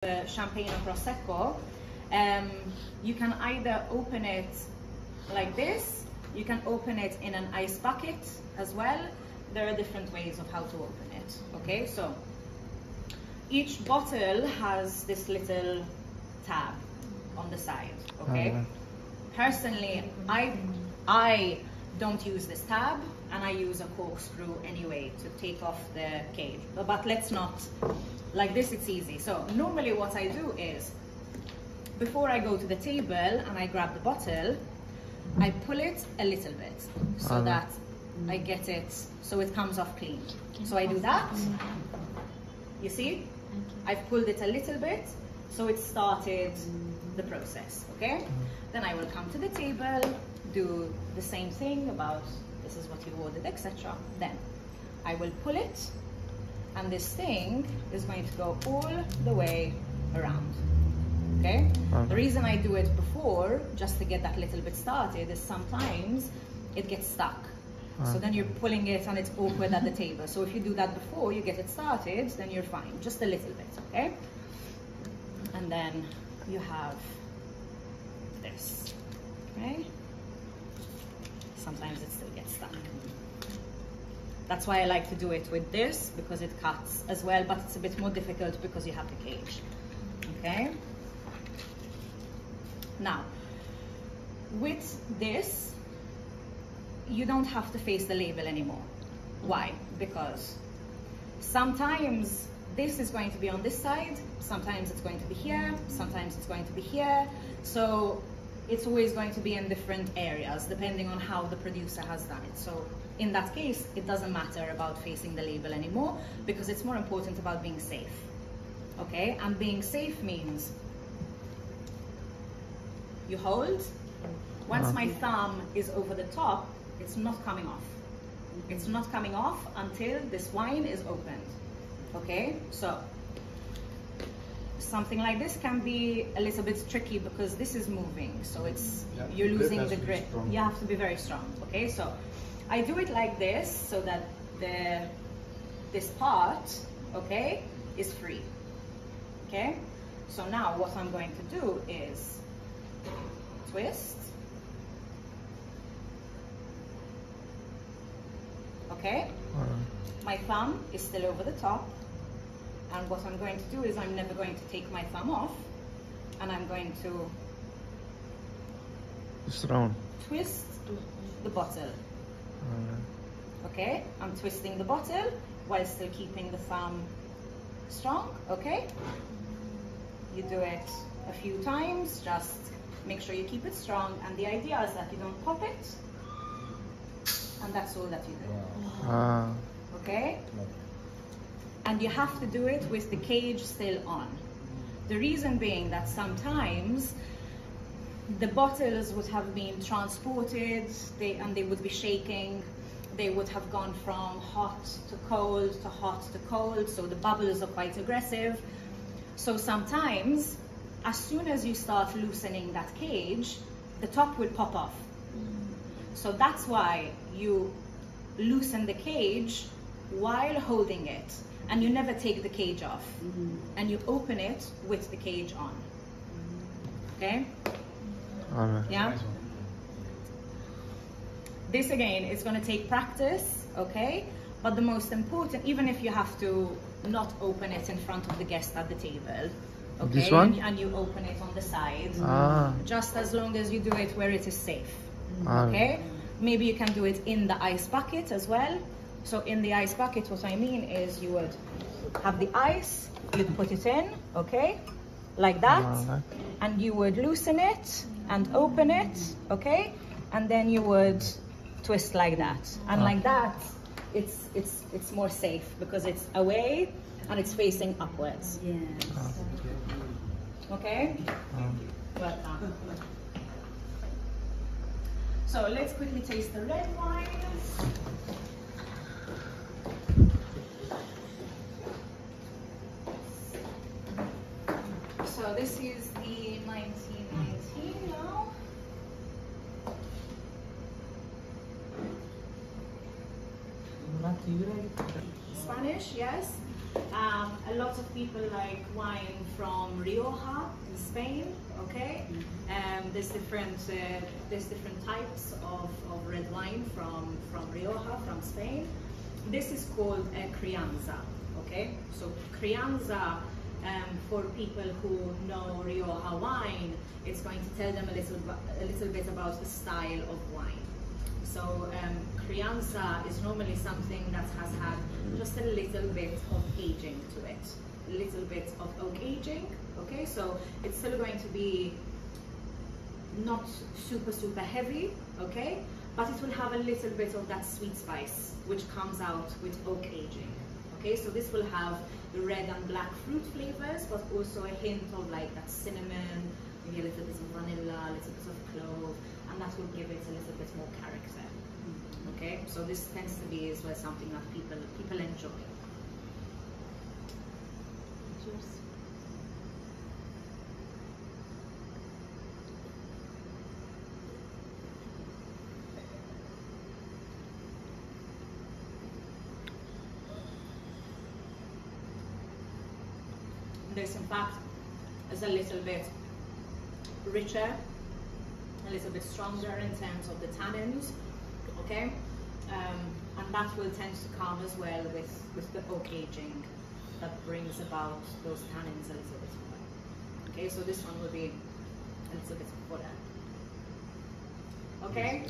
the Champagne or Prosecco, you can either open it like this, you can open it in an ice bucket as well. There are different ways of how to open it, okay? So each bottle has this little tab on the side, okay? Personally, I don't use this tab, and I use a corkscrew anyway to take off the cage. But let's not, like this it's easy. So normally what I do is, before I go to the table and I grab the bottle, I pull it a little bit so that I get it, so it comes off clean. So I do that, you see? I've pulled it a little bit, so it started the process, okay? Then I will come to the table, do the same thing about this is what you ordered, etc. Then I will pull it, and this thing is going to go all the way around, okay? The reason I do it before, just to get that little bit started, is sometimes it gets stuck. So then you're pulling it and it's awkward at the table. So if you do that before you get it started, then you're fine, just a little bit, okay? And then you have this, okay? Sometimes it still gets stuck. That's why I like to do it with this, because it cuts as well, but it's a bit more difficult because you have the cage, okay? Now, with this, you don't have to face the label anymore. Why? Because sometimes this is going to be on this side, sometimes it's going to be here, sometimes it's going to be here. So it's always going to be in different areas depending on how the producer has done it. So in that case, it doesn't matter about facing the label anymore, because it's more important about being safe, okay? And being safe means you hold. Once my thumb is over the top, it's not coming off. It's not coming off until this wine is opened, okay? So something like this can be a little bit tricky because this is moving, so it's you're losing the grip. You have to be very strong, okay? So I do it like this so that this part, okay, is free, okay? So now what I'm going to do is twist, okay? My thumb is still over the top, and what I'm going to do is I'm never going to take my thumb off, and I'm going to twist the bottle. Okay, I'm twisting the bottle while still keeping the thumb strong, okay? You do it a few times, just make sure you keep it strong, and the idea is that you don't pop it, and that's all that you do. Okay? And you have to do it with the cage still on. The reason being that sometimes the bottles would have been transported and they would be shaking. They would have gone from hot to cold to hot to cold, so the bubbles are quite aggressive. So sometimes, as soon as you start loosening that cage, the top will pop off. So that's why you loosen the cage while holding it, and you never take the cage off, and you open it with the cage on. Okay? Yeah? This again is going to take practice, okay? But the most important, even if you have to not open it in front of the guest at the table, okay? This one? And you open it on the side, just as long as you do it where it is safe, okay? Maybe you can do it in the ice bucket as well. So in the ice bucket, what I mean is you would have the ice, you'd put it in, okay? Like that. And you would loosen it and open it, okay? And then you would twist like that. And like that, it's more safe because it's away and it's facing upwards. Yes. Okay? Well done. So let's quickly taste the red wine. So this is the 1919 now. Spanish, yes. A lot of people like wine from Rioja in Spain. Okay, there's different types of red wine from Rioja, from Spain. This is called a Crianza. Okay, so Crianza, for people who know Rioja wine, it's going to tell them a little bit about the style of wine. So Crianza is normally something that has had just a little bit of aging to it, a little bit of oak aging. Okay, so it's still going to be not super heavy, okay, but it will have a little bit of that sweet spice which comes out with oak aging. Okay, so this will have the red and black fruit flavors, but also a hint of like that cinnamon, maybe a little bit of vanilla, a little bit of clove, and that will give it a little bit more character. Okay, so this tends to be as well something that people enjoy. Cheers. This, in fact, is a little bit richer, a little bit stronger in terms of the tannins, okay? And that will tend to come as well with the oak aging that brings about those tannins a little bit more. Okay, so this one will be a little bit fuller. Okay?